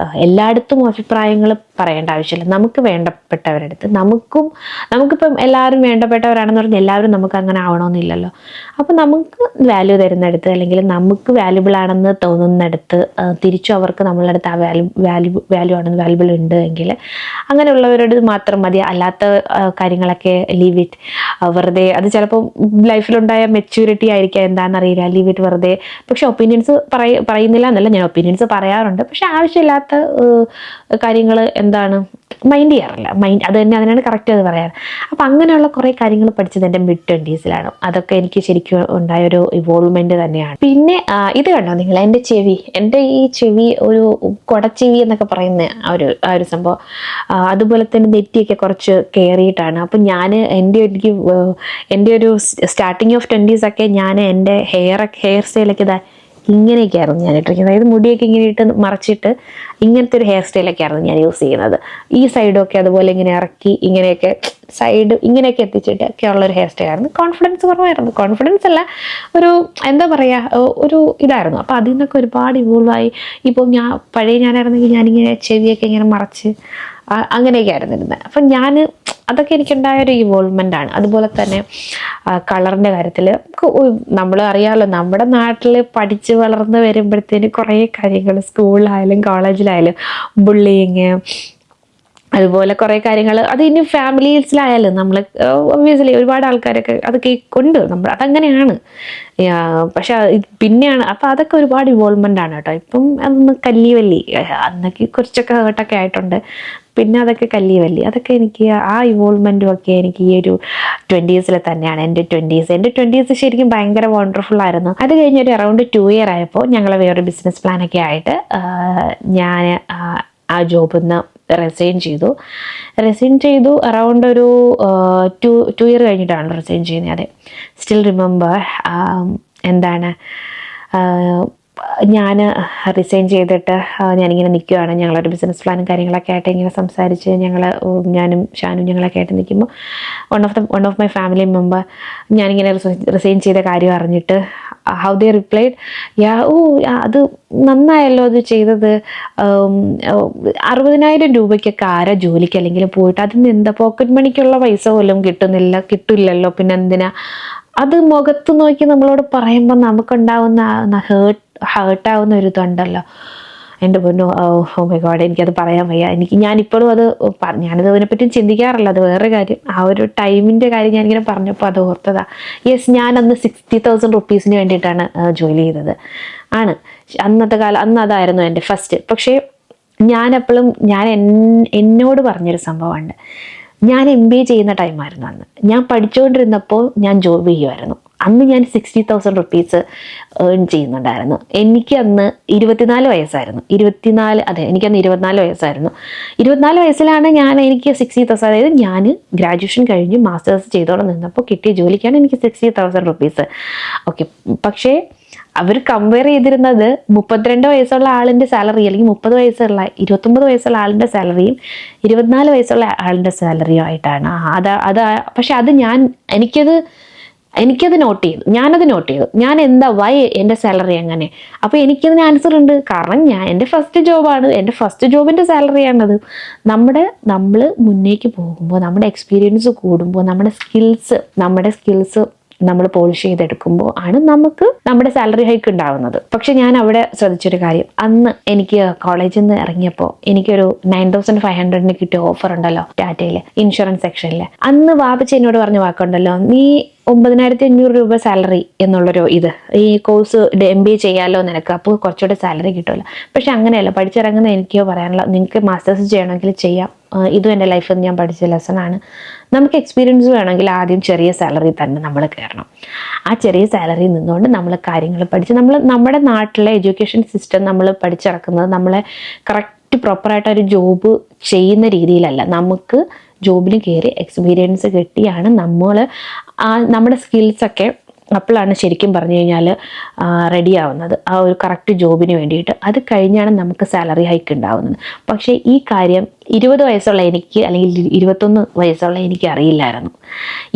എല്ലായിടത്തും അഭിപ്രായങ്ങൾ പറയേണ്ട ആവശ്യമില്ല. നമുക്ക് വേണ്ടപ്പെട്ടവരടുത്ത് നമുക്കിപ്പം എല്ലാവരും വേണ്ടപ്പെട്ടവരാണെന്ന് പറഞ്ഞാൽ എല്ലാവരും നമുക്ക് അങ്ങനെ ആവണമെന്നില്ലല്ലോ. അപ്പോൾ നമുക്ക് വാല്യൂ തരുന്നിടത്ത്, അല്ലെങ്കിൽ നമുക്ക് വാല്യുബിൾ ആണെന്ന് തോന്നുന്നിടത്ത് തിരിച്ചു അവർക്ക് നമ്മളുടെ അടുത്ത് ആ വാല്യൂ ആണെന്ന് വാല്യുബിൾ ഉണ്ട് എങ്കിൽ അങ്ങനെയുള്ളവരോട് മാത്രം മതി. അല്ലാത്ത കാര്യങ്ങളൊക്കെ ലീവ് ഇറ്റ്. വെറുതെ അത് ചിലപ്പോൾ ലൈഫിലുണ്ടായ മെച്യൂരിറ്റി ആയിരിക്കാം, എന്താണെന്നറിയില്ല, ലീവ് ഇറ്റ് വെറുതെ. പക്ഷെ ഒപ്പീനിയൻസ് പറയുന്നില്ല എന്നല്ല, ഞാൻ ഒപ്പീനിയൻസ് പറയാറുണ്ട്. പക്ഷെ ആവശ്യമില്ലാത്ത കാര്യങ്ങൾ എന്താണ് മൈൻഡ് ചെയ്യാറില്ല. അതിനാണ് കറക്റ്റ് അത് പറയാറ്. അപ്പം അങ്ങനെയുള്ള കുറേ കാര്യങ്ങൾ പഠിച്ചത് എൻ്റെ mid-20s. അതൊക്കെ എനിക്ക് ശരിക്കും ഉണ്ടായൊരു ഇവോൾവ്മെൻറ്റ് തന്നെയാണ്. പിന്നെ ഇത് കണ്ടോ നിങ്ങൾ, എൻ്റെ ഈ ചെവി ഒരു കൊടച്ചെവി എന്നൊക്കെ പറയുന്ന ആ ഒരു സംഭവം. അതുപോലെ തന്നെ നെറ്റിയൊക്കെ കുറച്ച് കയറിയിട്ടാണ്. അപ്പം എൻ്റെ ഒരു സ്റ്റാർട്ടിങ് ഓഫ് 20s ഒക്കെ ഞാൻ എൻ്റെ ഹെയർ സ്റ്റൈലൊക്കെ ഇങ്ങനെയൊക്കെ ആയിരുന്നു ഞാൻ ഇട്ടിരിക്കുന്നത്. അതായത് മുടിയൊക്കെ ഇങ്ങനെ ഇട്ട് മറച്ചിട്ട് ഇങ്ങനത്തെ ഒരു ഹെയർ സ്റ്റൈലൊക്കെ ആയിരുന്നു ഞാൻ യൂസ് ചെയ്യുന്നത്. ഈ സൈഡൊക്കെ അതുപോലെ ഇങ്ങനെ ഇറക്കി ഇങ്ങനെയൊക്കെ സൈഡ് ഇങ്ങനെയൊക്കെ എത്തിച്ചിട്ട് ഒക്കെ ഉള്ളൊരു ഹെയർ സ്റ്റൈലായിരുന്നു. കോൺഫിഡൻസ് കുറവായിരുന്നു. കോൺഫിഡൻസ് അല്ല, ഒരു എന്താ പറയുക, ഒരു ഇതായിരുന്നു. അപ്പോൾ അതിൽ നിന്നൊക്കെ ഒരുപാട് ഇവോൾവായി. ഇപ്പോൾ ഞാനായിരുന്നെങ്കിൽ ഞാനിങ്ങനെ ചെവിയൊക്കെ ഇങ്ങനെ മറച്ച് അങ്ങനെയൊക്കെ ആയിരുന്നു ഇരുന്നത്. അപ്പം അതൊക്കെ എനിക്കുണ്ടായൊരു ഇവോൾവ്മെൻ്റ് ആണ്. അതുപോലെ തന്നെ കളറിൻ്റെ കാര്യത്തിൽ നമ്മൾ അറിയാമല്ലോ, നമ്മുടെ നാട്ടിൽ പഠിച്ച് വളർന്ന് വരുമ്പോഴത്തേന് കുറേ കാര്യങ്ങൾ സ്കൂളിലായാലും കോളേജിലായാലും ബുള്ളിങ്, അതുപോലെ കുറേ കാര്യങ്ങൾ അത് ഇനി ഫാമിലീസിലായാലും നമ്മൾ ഒബ്വിയസ്ലി ഒരുപാട് ആൾക്കാരൊക്കെ അതൊക്കെ ഉണ്ട്. അതങ്ങനെയാണ്. പക്ഷെ പിന്നെയാണ് അപ്പം അതൊക്കെ ഒരുപാട് ഇവോൾവ്മെൻ്റ് ആണ് കേട്ടോ. ഇപ്പം അതൊന്ന് കല്ലിവല്ലി, അന്നൊക്കെ കുറച്ചൊക്കെ ഹേർട്ടൊക്കെ ആയിട്ടുണ്ട്. പിന്നെ അതൊക്കെ കല്ലിവല്ലി. അതൊക്കെ എനിക്ക് ആ ഇവോൾവ്മെൻറ്റും ഒക്കെ എനിക്ക് ഈ ഒരു 20s തന്നെയാണ്. എൻ്റെ 20s ശരിക്കും ഭയങ്കര വണ്ടർഫുൾ ആയിരുന്നു. അത് കഴിഞ്ഞൊരു അറൗണ്ട് 2 year ആയപ്പോൾ ഞങ്ങൾ വേറൊരു ബിസിനസ് പ്ലാനൊക്കെ ആയിട്ട് ഞാൻ ആ ജോബിൽ നിന്ന് റിസൈൻ ചെയ്തു. അറൗണ്ട് ഒരു 2 year കഴിഞ്ഞിട്ടാണ് റിസൈൻ ചെയ്യുന്നത്. അതെ, സ്റ്റിൽ റിമെമ്പർ. എന്താണ്, ഞാൻ റിസൈൻ ചെയ്തിട്ട് ഞാനിങ്ങനെ നിൽക്കുകയാണ്. ഞങ്ങളൊരു ബിസിനസ് പ്ലാനും കാര്യങ്ങളൊക്കെ ആയിട്ട് ഇങ്ങനെ സംസാരിച്ച് ഞാനും ഷാനും ഞങ്ങളൊക്കെ ആയിട്ട് നിൽക്കുമ്പോൾ one of my family member ഞാനിങ്ങനെ റിസൈൻ ചെയ്ത കാര്യം അറിഞ്ഞിട്ട് ഹൗ ദേ റിപ്ലൈഡ്, അത് നന്നായല്ലോ അത് ചെയ്തത്, 60,000 രൂപയ്ക്കൊക്കെ ആരാ ജോലിക്ക് അല്ലെങ്കിൽ പോയിട്ട് അതിന് എന്താ പോക്കറ്റ് മണിക്കുള്ള പൈസ പോലും കിട്ടില്ലല്ലോ, പിന്നെ എന്തിനാ അത് മുഖത്ത് നോക്കി നമ്മളോട് പറയുമ്പോൾ നമുക്കുണ്ടാവുന്ന ഹേർട്ടാവുന്ന ഒരു ഇതുണ്ടല്ലോ. എൻ്റെ പൊന്നു, ഓ മൈ ഗോഡ്, എനിക്കത് പറയാൻ വയ്യ. ഞാനിപ്പോഴും അത് ഞാനത് അതിനെപ്പറ്റി ചിന്തിക്കാറില്ല. അത് വേറെ കാര്യം. ആ ഒരു ടൈമിൻ്റെ കാര്യം ഞാനിങ്ങനെ പറഞ്ഞപ്പോൾ അത് ഓർത്തതാ. യെസ്, ഞാൻ അന്ന് 60,000 റുപ്പീസിന് വേണ്ടിയിട്ടാണ് ജോലി ചെയ്തത്. ആണ് അന്നത്തെ കാലം, അന്ന് അതായിരുന്നു എൻ്റെ ഫസ്റ്റ്. പക്ഷേ ഞാനെപ്പോഴും എന്നോട് പറഞ്ഞൊരു സംഭവമുണ്ട്. ഞാൻ MBA ചെയ്യുന്ന ടൈമായിരുന്നു അന്ന്. ഞാൻ പഠിച്ചുകൊണ്ടിരുന്നപ്പോൾ ഞാൻ ജോബ് ചെയ്യുമായിരുന്നു. അന്ന് ഞാൻ 60,000 റുപ്പീസ് ഏൺ ചെയ്യുന്നുണ്ടായിരുന്നു. എനിക്ക് അന്ന് 24 വയസ്സായിരുന്നു. അതെ, എനിക്കന്ന് 24 വയസ്സായിരുന്നു. 24 വയസ്സിലാണ് എനിക്ക് 60,000, അതായത് ഞാൻ ഗ്രാജുവേഷൻ കഴിഞ്ഞ് മാസ്റ്റേഴ്സ് ചെയ്തോടെ നിന്നപ്പോൾ കിട്ടിയ ജോലിക്കാണ് എനിക്ക് 60,000 റുപ്പീസ്. ഓക്കെ, പക്ഷേ അവർ കമ്പയർ ചെയ്തിരുന്നത് 32 വയസ്സുള്ള ആളിൻ്റെ സാലറി, അല്ലെങ്കിൽ 29 വയസ്സുള്ള ആളിൻ്റെ സാലറിയും 24 വയസ്സുള്ള ആളിൻ്റെ സാലറിയും ആയിട്ടാണ്. പക്ഷെ അത് എനിക്കത് നോട്ട് ചെയ്തു. ഞാൻ വൈ എൻ്റെ സാലറി അങ്ങനെ. അപ്പോൾ എനിക്കതിന് ആൻസർ ഉണ്ട്. കാരണം എൻ്റെ ഫസ്റ്റ് ജോബാണ്, എൻ്റെ ഫസ്റ്റ് ജോബിൻ്റെ സാലറിയാണത്. നമ്മൾ മുന്നേക്ക് പോകുമ്പോൾ, നമ്മുടെ എക്സ്പീരിയൻസ് കൂടുമ്പോൾ, നമ്മുടെ സ്കിൽസ് നമ്മൾ പോളിഷ് ചെയ്തെടുക്കുമ്പോൾ ആണ് നമുക്ക് നമ്മുടെ സാലറി ഹൈക്ക് ഉണ്ടാവുന്നത്. പക്ഷെ ഞാൻ അവിടെ ശ്രദ്ധിച്ചൊരു കാര്യം, അന്ന് എനിക്ക് കോളേജിൽ നിന്ന് ഇറങ്ങിയപ്പോൾ എനിക്കൊരു 9,500 കിട്ടിയ ഓഫർ ഉണ്ടല്ലോ ടാറ്റയിലെ ഇൻഷുറൻസ് സെക്ഷനിൽ. അന്ന് വാപ്പച്ചി എന്നോട് പറഞ്ഞ വാക്കുണ്ടല്ലോ, നീ 9,500 രൂപ സാലറി എന്നുള്ളൊരു ഈ കോഴ്സ് MBA ചെയ്യാമല്ലോ നിനക്ക്, അപ്പോൾ കുറച്ചുകൂടെ സാലറി കിട്ടുമല്ലോ. പക്ഷെ അങ്ങനെയല്ല, പഠിച്ചിറങ്ങുന്ന എനിക്കോ പറയാനുള്ള, നിങ്ങൾക്ക് മാസ്റ്റേഴ്സ് ചെയ്യണമെങ്കിൽ ചെയ്യാം. ഇതും എൻ്റെ ലൈഫിൽ ഞാൻ പഠിച്ച ലെസണാണ്. നമുക്ക് എക്സ്പീരിയൻസ് വേണമെങ്കിൽ ആദ്യം ചെറിയ സാലറി തന്നെ നമ്മൾ കയറണം. ആ ചെറിയ സാലറി നിന്നുകൊണ്ട് നമ്മൾ കാര്യങ്ങൾ പഠിച്ച് നമ്മുടെ നാട്ടിലെ എഡ്യൂക്കേഷൻ സിസ്റ്റം നമ്മൾ പഠിച്ചിറക്കുന്നത് നമ്മളെ കറക്റ്റ് പ്രോപ്പറായിട്ട് ഒരു ജോബ് ചെയ്യുന്ന രീതിയിലല്ല. നമുക്ക് ജോബിന് കയറി എക്സ്പീരിയൻസ് കിട്ടിയാണ് നമ്മുടെ സ്കിൽസൊക്കെ അപ്പോഴാണ് ശരിക്കും പറഞ്ഞു കഴിഞ്ഞാൽ റെഡി ആവുന്നത് ആ ഒരു കറക്റ്റ് ജോബിന് വേണ്ടിയിട്ട്. അത് കഴിഞ്ഞാണ് നമുക്ക് സാലറി ഹൈക്ക് ഉണ്ടാവുന്നത്. പക്ഷേ ഈ കാര്യം 20 വയസ്സുള്ള എനിക്ക്, അല്ലെങ്കിൽ 21 വയസ്സുള്ള എനിക്ക് അറിയില്ലായിരുന്നു.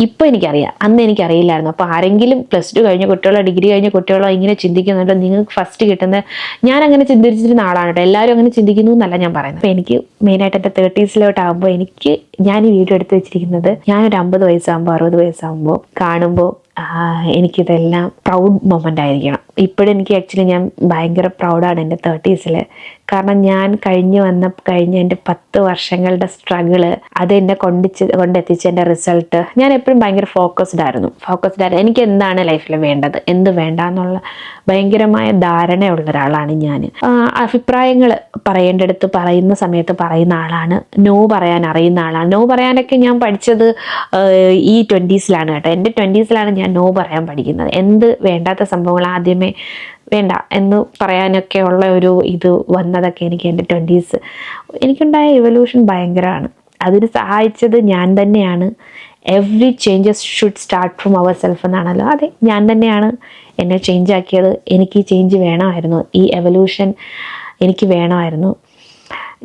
ഇപ്പോൾ എനിക്കറിയാം, അന്ന് എനിക്കറിയില്ലായിരുന്നു. അപ്പോൾ ആരെങ്കിലും +2 കഴിഞ്ഞ കുട്ടികളോ ഡിഗ്രി കഴിഞ്ഞ കുട്ടികളോ ഇങ്ങനെ ചിന്തിക്കുന്നുണ്ടോ, നിങ്ങൾക്ക് ഫസ്റ്റ് കിട്ടുന്നത്, ഞാൻ അങ്ങനെ ചിന്തിച്ചിരുന്ന ആളാണ് കേട്ടോ. എല്ലാവരും അങ്ങനെ ചിന്തിക്കുന്നു എന്നല്ല ഞാൻ പറയുന്നത്. അപ്പോൾ എനിക്ക് മെയിനായിട്ട് എൻ്റെ 30s ഞാൻ ഈ വീഡിയോ എടുത്ത് വെച്ചിരിക്കുന്നത്, ഞാനൊരു 50 വയസ്സാകുമ്പോൾ 60 വയസ്സാകുമ്പോൾ കാണുമ്പോൾ എനിക്കിതെല്ലാം പ്രൗഡ് മൊമെൻ്റ് ആയിരിക്കണം. ഇപ്പോഴും എനിക്ക് ആക്ച്വലി ഞാൻ ഭയങ്കര പ്രൗഡാണ് എൻ്റെ 30s. കാരണം ഞാൻ കഴിഞ്ഞ എൻ്റെ 10 വർഷങ്ങളുടെ സ്ട്രഗിള്, അത് എന്നെ കൊണ്ടെത്തിച്ച എൻ്റെ റിസൾട്ട്. ഞാൻ എപ്പോഴും ഭയങ്കര ഫോക്കസ്ഡ് ആയിരുന്നു. എനിക്ക് എന്താണ് ലൈഫിൽ വേണ്ടത്, എന്ത് വേണ്ട എന്നുള്ള ഭയങ്കരമായ ധാരണയുള്ള ഒരാളാണ് ഞാൻ. അഭിപ്രായങ്ങൾ പറയേണ്ടടുത്ത് പറയുന്ന സമയത്ത് പറയുന്ന ആളാണ്. നോ പറയാൻ അറിയുന്ന ആളാണ്. നോ പറയാനൊക്കെ ഞാൻ പഠിച്ചത് ഈ 20s കേട്ടോ. എൻ്റെ 20s ഞാൻ നോ പറയാൻ പഠിക്കുന്നത്. എന്ത് വേണ്ടാത്ത സംഭവങ്ങൾ ആദ്യമേ വേണ്ട എന്ന് പറയാനൊക്കെ ഉള്ള ഒരു വന്നതൊക്കെ എനിക്ക് എൻ്റെ 20s. എനിക്കുണ്ടായ എവല്യൂഷൻ ഭയങ്കരമാണ്. അതിന് സഹായിച്ചത് ഞാൻ തന്നെയാണ്. Every changes should start from our self എന്നാണല്ലോ. അതെ, ഞാൻ തന്നെയാണ് എന്നെ ചേഞ്ച് ആക്കിയത്. എനിക്ക് ഈ ചേഞ്ച് വേണമായിരുന്നു, ഈ എവല്യൂഷൻ എനിക്ക് വേണമായിരുന്നു.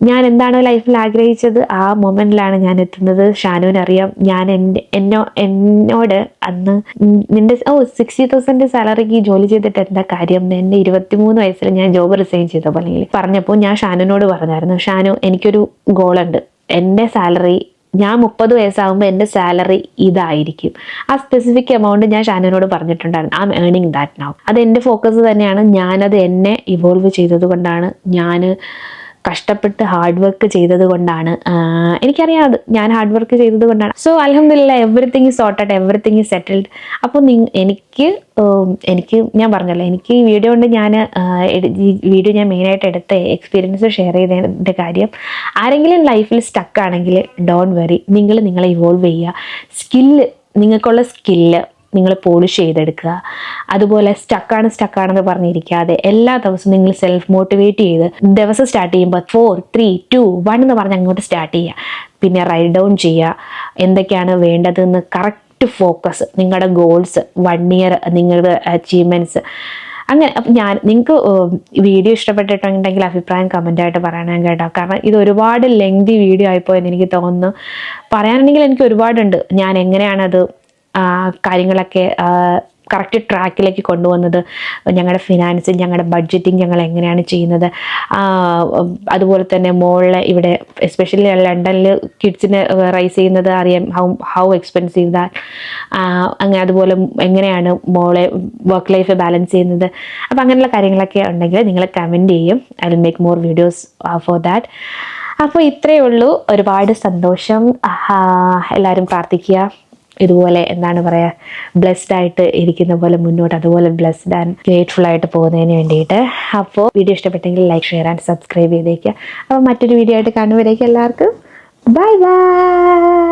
ഞാൻ എന്താണ് ലൈഫിൽ ആഗ്രഹിച്ചത്, ആ മൊമെന്റിലാണ് ഞാൻ എത്തുന്നത്. ഷാനുവിനറിയാം. ഞാൻ എന്നോട് അന്ന് നിന്റെ 60,000 സാലറിക്ക് ജോലി ചെയ്തിട്ട് എന്താ കാര്യം, എൻ്റെ 23 വയസ്സിൽ ഞാൻ ജോബ് റിസൈൻ ചെയ്ത പോലെ പറഞ്ഞപ്പോൾ ഞാൻ ഷാനുവിനോട് പറഞ്ഞായിരുന്നു, ഷാനു, എനിക്കൊരു ഗോളുണ്ട്. എൻ്റെ സാലറി, ഞാൻ 30 വയസ്സാകുമ്പോൾ എൻ്റെ സാലറി ഇതായിരിക്കും. ആ സ്പെസിഫിക് എമൗണ്ട് ഞാൻ ഷാനുവിനോട് പറഞ്ഞിട്ടുണ്ടായിരുന്നു. I am earning that now. അത് എൻ്റെ ഫോക്കസ് തന്നെയാണ്. ഞാനത് എന്നെ ഇവോൾവ് ചെയ്തത് കൊണ്ടാണ്, ഞാൻ കഷ്ടപ്പെട്ട് ഹാർഡ് വർക്ക് ചെയ്തത് കൊണ്ടാണ്. എനിക്കറിയാം അത് ഞാൻ ഹാർഡ് വർക്ക് ചെയ്തത് കൊണ്ടാണ്. സോ അൽഹംദുലില്ലാ, everything is sorted, everything is settled. അപ്പോൾ എനിക്ക് ഞാൻ പറഞ്ഞല്ലോ, എനിക്ക് ഈ വീഡിയോ കൊണ്ട് ഞാൻ മെയിനായിട്ട് എടുത്ത എക്സ്പീരിയൻസ് ഷെയർ ചെയ്തതിൻ്റെ കാര്യം, ആരെങ്കിലും ലൈഫിൽ സ്റ്റക്കാണെങ്കിൽ ഡോണ്ട് വെറി, നിങ്ങളെ ഇവോൾവ് ചെയ്യുക. നിങ്ങൾക്കുള്ള സ്കില്ല് നിങ്ങൾ പോളിഷ് ചെയ്തെടുക്കുക. അതുപോലെ സ്റ്റക്കാണെന്ന് പറഞ്ഞിരിക്കാതെ എല്ലാ ദിവസവും നിങ്ങൾ സെൽഫ് മോട്ടിവേറ്റ് ചെയ്ത് ദിവസം സ്റ്റാർട്ട് ചെയ്യുമ്പോൾ 4, 3, 2, 1 എന്ന് പറഞ്ഞ് അങ്ങോട്ട് സ്റ്റാർട്ട് ചെയ്യുക. പിന്നെ റൈറ്റ് ഡൗൺ ചെയ്യുക, എന്തൊക്കെയാണ് വേണ്ടതെന്ന് കറക്റ്റ് ഫോക്കസ്, നിങ്ങളുടെ ഗോൾസ്, 1 ഇയർ നിങ്ങളുടെ അച്ചീവ്മെൻറ്റ്സ്. അങ്ങനെ. അപ്പം നിങ്ങൾക്ക് വീഡിയോ ഇഷ്ടപ്പെട്ടിട്ടുണ്ടെങ്കിൽ അഭിപ്രായം കമൻറ്റായിട്ട് പറയണം കേട്ടോ. കാരണം ഇത് ഒരുപാട് ലെങ്തി വീഡിയോ ആയിപ്പോയെന്ന് എനിക്ക് തോന്നുന്നു. പറയാനുണ്ടെങ്കിൽ എനിക്ക് ഒരുപാടുണ്ട്. ഞാൻ എങ്ങനെയാണത് കാര്യങ്ങളൊക്കെ കറക്റ്റ് ട്രാക്കിലേക്ക് കൊണ്ടുവന്നത്. ഞങ്ങളുടെ ഫിനാൻസ്, ഞങ്ങളുടെ ബഡ്ജറ്റിങ് ഞങ്ങൾ എങ്ങനെയാണ് ചെയ്യുന്നത്, അതുപോലെ തന്നെ മോളിൽ ഇവിടെ എസ്പെഷ്യലി ലണ്ടനിൽ കിഡ്സിനെ റൈസ് ചെയ്യുന്നത് അറിയാം, ഹൗ എക്സ്പെൻസീവ് ദാറ്റ്. അങ്ങനെ അതുപോലെ എങ്ങനെയാണ് മോളെ വർക്ക് ലൈഫ് ബാലൻസ് ചെയ്യുന്നത്. അപ്പോൾ അങ്ങനെയുള്ള കാര്യങ്ങളൊക്കെ ഉണ്ടെങ്കിൽ നിങ്ങൾ കമൻറ്റ് ചെയ്യും. I will make more videos for that. അപ്പോൾ ഇത്രയേ ഉള്ളൂ. ഒരുപാട് സന്തോഷം. എല്ലാവരും പ്രാർത്ഥിക്കുക, ഇതുപോലെ എന്താണ് പറയുക, ബ്ലെസ്ഡ് ആയിട്ട് ഇരിക്കുന്ന പോലെ മുന്നോട്ട് അതുപോലെ ബ്ലെസ്ഡ് ആൻഡ് ഗ്രേറ്റ്ഫുൾ ആയിട്ട് പോകുന്നതിന് വേണ്ടിയിട്ട്. അപ്പോൾ വീഡിയോ ഇഷ്ടപ്പെട്ടെങ്കിൽ ലൈക്ക്, ഷെയർ ആൻഡ് സബ്സ്ക്രൈബ് ചെയ്തേക്കുക. അപ്പോൾ മറ്റൊരു വീഡിയോ ആയിട്ട് കാണുമ്പോഴേക്കും എല്ലാവർക്കും ബൈ ബൈ.